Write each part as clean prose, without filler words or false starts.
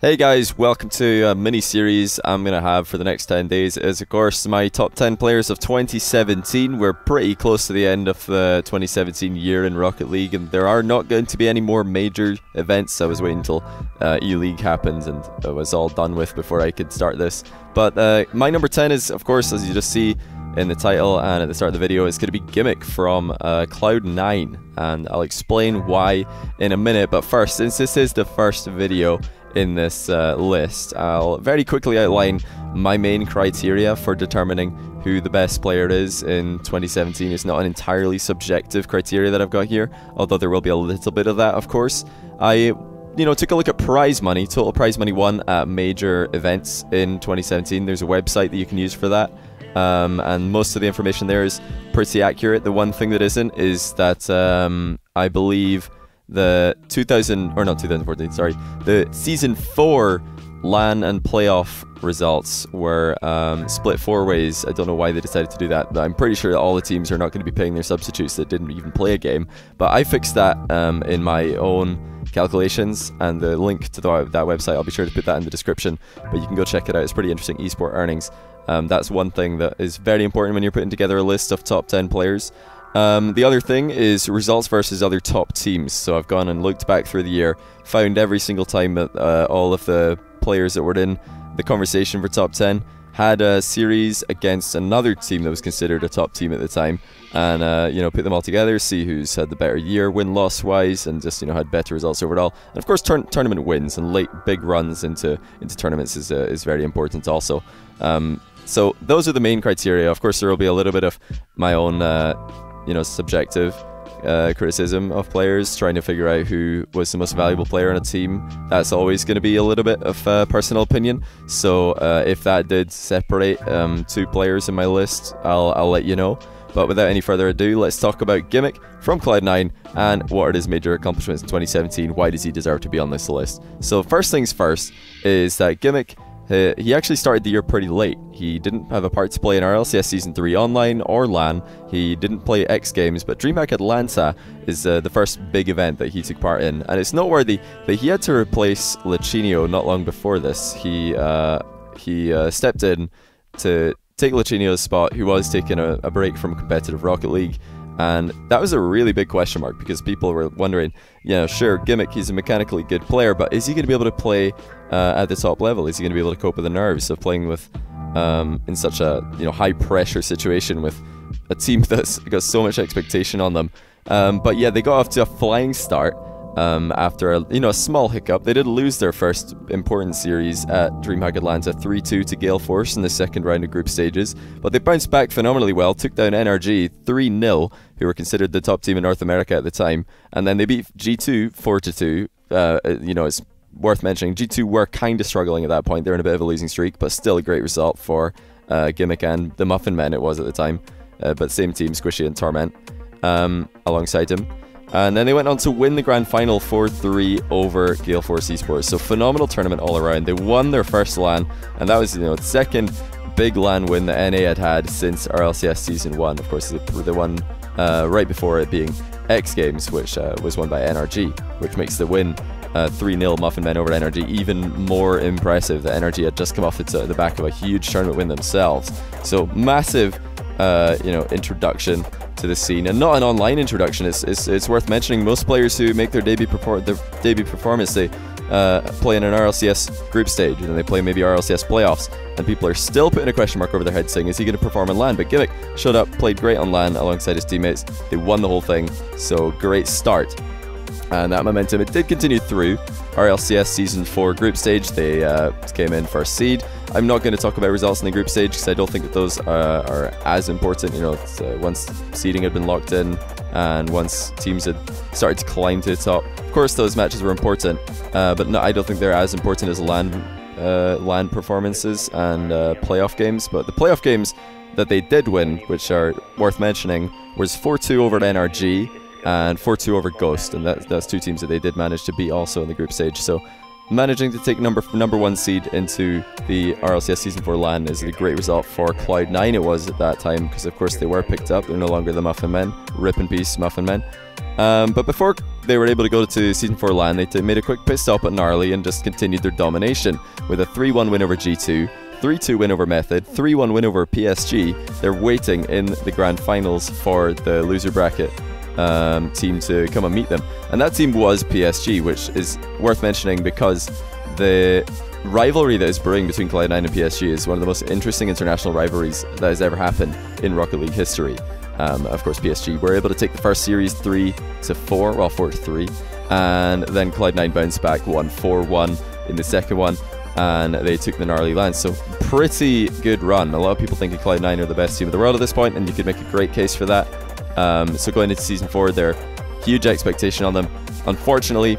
Hey guys, welcome to a mini-series I'm going to have for the next 10 days. It is of course my top 10 players of 2017. We're pretty close to the end of the 2017 year in Rocket League, and there are not going to be any more major events. I was waiting until ELeague happened and it was all done with before I could start this. But my number 10 is, of course, as you just see in the title and at the start of the video, it's going to be Gimmick from Cloud9, and I'll explain why in a minute. But first, since this is the first video in this list, I'll very quickly outline my main criteria for determining who the best player is in 2017. It's not an entirely subjective criteria that I've got here, although there will be a little bit of that, of course. I took a look at prize money, total prize money won at major events in 2017. There's a website that you can use for that, and most of the information there is pretty accurate. The one thing that isn't is that I believe the the Season 4 LAN and playoff results were split 4 ways. I don't know why they decided to do that, but I'm pretty sure that all the teams are not going to be paying their substitutes that didn't even play a game. But I fixed that in my own calculations, and the link to that website, I'll be sure to put that in the description, but you can go check it out. It's pretty interesting, esport earnings. That's one thing that is very important when you're putting together a list of top 10 players. The other thing is results versus other top teams. So I've gone and looked back through the year, found every single time that all of the players that were in the conversation for top 10 had a series against another team that was considered a top team at the time, and put them all together, see who's had the better year win-loss wise, and just had better results overall. And of course tournament wins and late big runs into tournaments is very important also. So those are the main criteria. Of course there will be a little bit of my own subjective criticism of players, trying to figure out who was the most valuable player on a team. That's always going to be a little bit of personal opinion. So if that did separate 2 players in my list, I'll let you know. But without any further ado, let's talk about Gimmick from Cloud9 and what are his major accomplishments in 2017. Why does he deserve to be on this list? So first things first is that Gimmick, he actually started the year pretty late. He didn't have a part to play in RLCS Season 3 online or LAN. He didn't play X Games, but DreamHack Atlanta is the first big event that he took part in. And it's noteworthy that he had to replace Lachinio not long before this. He stepped in to take Lachinio's spot, who was taking a break from competitive Rocket League. And that was a really big question mark, because people were wondering, sure, Gimmick, he's a mechanically good player, but is he going to be able to play at the top level? Is he going to be able to cope with the nerves of playing with in such a high pressure situation with a team that's got so much expectation on them? But yeah, they got off to a flying start after a small hiccup. They did lose their first important series at DreamHack Atlanta 3-2 to Gale Force in the second round of group stages, but they bounced back phenomenally well, took down NRG 3-0, who were considered the top team in North America at the time, and then they beat G2 4-2. It's worth mentioning G2 were kind of struggling at that point. They're in a bit of a losing streak, but still a great result for Gimmick and the Muffin Men it was at the time, but same team, Squishy and Torment alongside him. And then they went on to win the grand final 4-3 over Gale Force Esports. So phenomenal tournament all around. They won their first LAN, and that was the second big LAN win that NA had since RLCS Season 1. Of course, the one right before it being X Games, which was won by NRG, which makes the win 3-0 Muffin Men over NRG even more impressive. That NRG had just come off the back of a huge tournament win themselves. So massive introduction to the scene, and not an online introduction. It's worth mentioning most players who make their debut performance, they play in an RLCS group stage, and then they play maybe RLCS playoffs, and people are still putting a question mark over their head saying, is he going to perform in LAN? But Gimmick showed up, played great on LAN alongside his teammates. They won the whole thing, so great start. And that momentum, it did continue through RLCS Season 4 group stage. They came in first seed. I'm not going to talk about results in the group stage because I don't think that those are as important. Once seeding had been locked in and once teams had started to climb to the top, of course those matches were important, but no, I don't think they're as important as LAN performances and playoff games. But the playoff games that they did win, which are worth mentioning, was 4-2 over NRG and 4-2 over Ghost, and that's 2 teams that they did manage to beat also in the group stage. So managing to take number 1 seed into the RLCS Season 4 LAN is a great result for Cloud9. It was at that time, because of course they were picked up. They're no longer the Muffin Men. Rip in peace, Muffin Men. But before they were able to go to Season 4 LAN, they made a quick pit stop at NARLI and just continued their domination with a 3-1 win over G2, 3-2 win over Method, 3-1 win over PSG. They're waiting in the grand finals for the loser bracket team to come and meet them. And that team was PSG, which is worth mentioning because the rivalry that is brewing between Cloud9 and PSG is one of the most interesting international rivalries that has ever happened in Rocket League history. Of course, PSG were able to take the first series 3-4, well 4-3, and then Cloud9 bounced back, won 4-1 in the second one, and they took the NARLI LAN. So pretty good run. A lot of people think Cloud9 are the best team in the world at this point, and you could make a great case for that. So going into Season 4, there huge expectation on them. Unfortunately,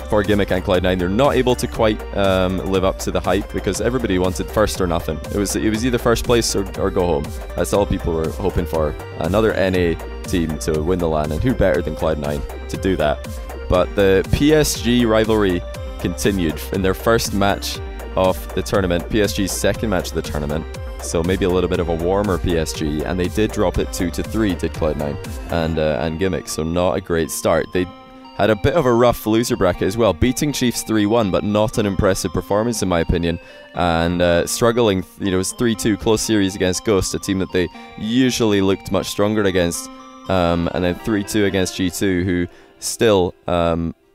for Gimmick and Cloud9, they're not able to quite live up to the hype because everybody wanted first or nothing. It was either first place or go home. That's all people were hoping for. Another NA team to win the LAN, and who better than Cloud9 to do that? But the PSG rivalry continued in their first match of the tournament, PSG's second match of the tournament. So maybe a little bit of a warmer PSG, and they did drop it 2-3 to Cloud9 and Gimmick. So not a great start. They had a bit of a rough loser bracket as well, beating Chiefs 3-1, but not an impressive performance in my opinion, and struggling. You know, it was 3-2 close series against Ghost, a team that they usually looked much stronger against, and then 3-2 against G2, who still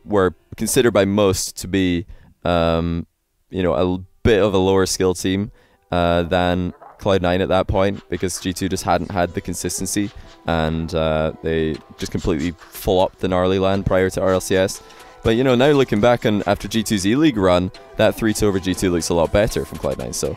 were considered by most to be you know, a bit of a lower skill team than Cloud9 at that point, because G2 just hadn't had the consistency, and they just completely flopped the NARLI LAN prior to RLCS. But you know, now looking back on after G2's ELeague run, that 3-2 over G2 looks a lot better from Cloud9. So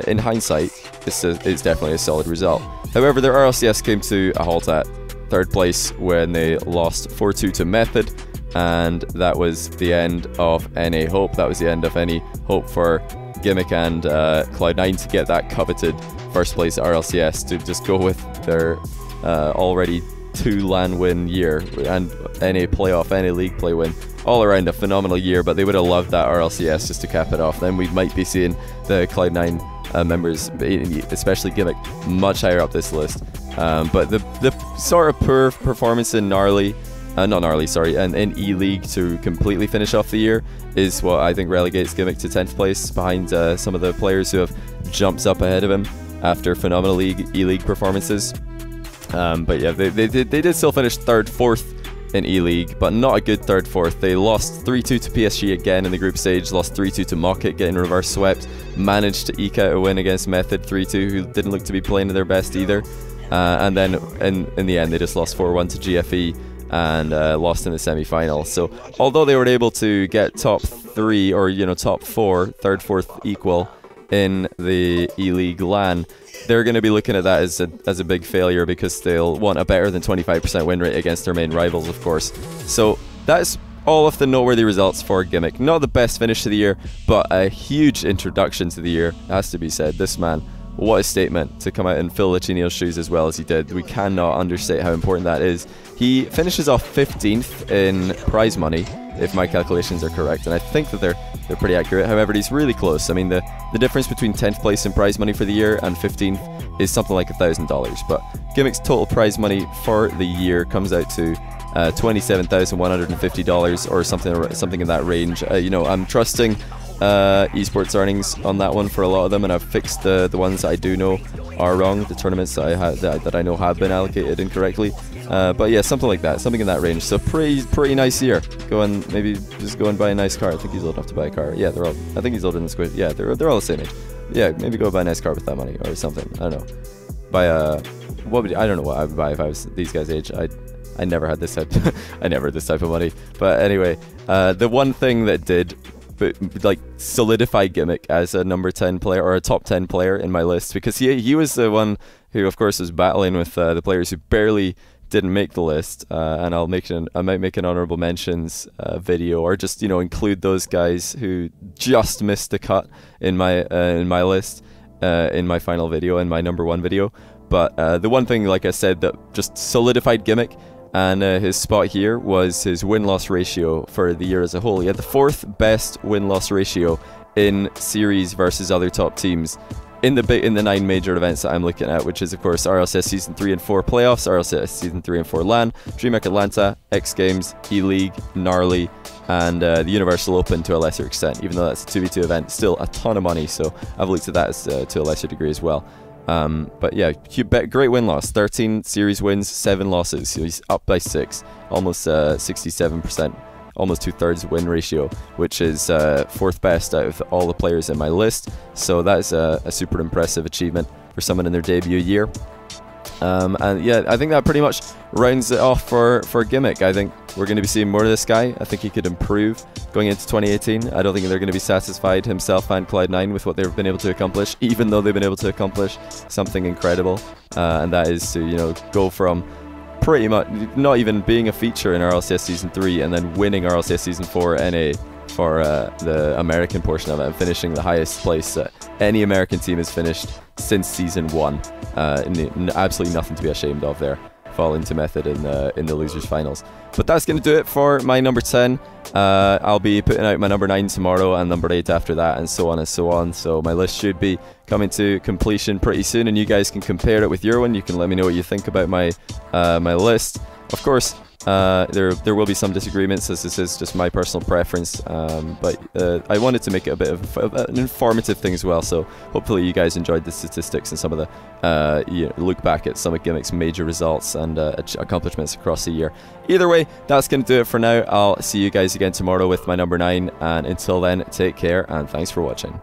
in hindsight, it's definitely a solid result. However, their RLCS came to a halt at 3rd place when they lost 4-2 to Method, and that was the end of NA hope. That was the end of any hope for Gimmick and Cloud9 to get that coveted first place at RLCS, to just go with their already 2 LAN win year and NA playoff, NA league play win. All around a phenomenal year, but they would have loved that RLCS just to cap it off. Then we might be seeing the Cloud9 members, especially Gimmick, much higher up this list. But the sort of poor performance in NARLI, not NARLI, sorry, and in ELeague to completely finish off the year is what I think relegates Gimmick to 10th place behind some of the players who have jumped up ahead of him after phenomenal ELeague performances. But yeah, they did still finish 3rd, 4th in ELeague, but not a good 3rd, 4th. They lost 3-2 to PSG again in the group stage, lost 3-2 to Mocket, getting reverse swept, managed to eke out a win against Method 3-2, who didn't look to be playing at their best either. And then in the end, they just lost 4-1 to GFE and lost in the semi-final. So although they were able to get top 3 or top 4, 3rd, 4th equal in the ELeague LAN, they're going to be looking at that as a big failure, because they'll want a better than 25% win rate against their main rivals, of course. So that's all of the noteworthy results for Gimmick. Not the best finish to the year, but a huge introduction to the year, has to be said. This man, what a statement to come out and fill Lachinio's shoes as well as he did. We cannot understate how important that is. He finishes off 15th in prize money, if my calculations are correct, and I think that they're pretty accurate. However, he's really close. I mean, the difference between 10th place in prize money for the year and 15th is something like $1,000. But Gimmick's total prize money for the year comes out to $27,150 or something in that range. I'm trusting esports earnings on that one for a lot of them, and I've fixed the ones that I do know are wrong, the tournaments that I know have been allocated incorrectly. But yeah, something like that, something in that range. So pretty nice year. Maybe just go and buy a nice car. I think he's old enough to buy a car. Yeah, I think he's older than Squid. Yeah, they're all the same age. Yeah, maybe go buy a nice car with that money or something. I don't know. I don't know what I would buy if I was these guys' age. I never had this type. I never had this type of money. But anyway, the one thing that did solidify Gimmick as a number 10 player or a top 10 player in my list, because he was the one who, of course, was battling with the players who barely didn't make the list, and I might make an honorable mentions video, or just include those guys who just missed the cut in my list in my final video, in my number 1 video. But the one thing, like I said, that just solidified Gimmick and his spot here was his win-loss ratio for the year as a whole. He had the 4th best win-loss ratio in series versus other top teams in the 9 major events that I'm looking at, which is of course RLCS Season 3 and 4 playoffs, RLCS Season 3 and 4 LAN, DreamHack Atlanta, X Games, ELeague, NARLI, and the Universal Open to a lesser extent. Even though that's a 2v2 event, still a ton of money, so I've looked at that as, to a lesser degree as well. But yeah, great win-loss, 13 series wins, 7 losses, so he's up by 6, almost 67%. Almost 2/3 win ratio, which is 4th best out of all the players in my list. So that is a super impressive achievement for someone in their debut year. And yeah, I think that pretty much rounds it off for Gimmick. I think we're going to be seeing more of this guy. I think he could improve going into 2018. I don't think they're going to be satisfied, himself and Cloud9, with what they've been able to accomplish, even though they've been able to accomplish something incredible. And that is to, you know, go from pretty much not even being a feature in RLCS Season 3 and then winning RLCS Season 4 NA for the American portion of it and finishing the highest place that any American team has finished since Season 1. Absolutely nothing to be ashamed of there. Falling to Method in the losers finals. But that's going to do it for my number 10. I'll be putting out my number 9 tomorrow and number 8 after that, and so on and so on. So my list should be coming to completion pretty soon, and you guys can compare it with your one. You can let me know what you think about my my list. Of course, there will be some disagreements, as this is just my personal preference, but I wanted to make it a bit of an informative thing as well, so hopefully you guys enjoyed the statistics and some of the look back at some of Gimmick's major results and accomplishments across the year. Either way, that's going to do it for now. I'll see you guys again tomorrow with my number 9, and until then, take care and thanks for watching.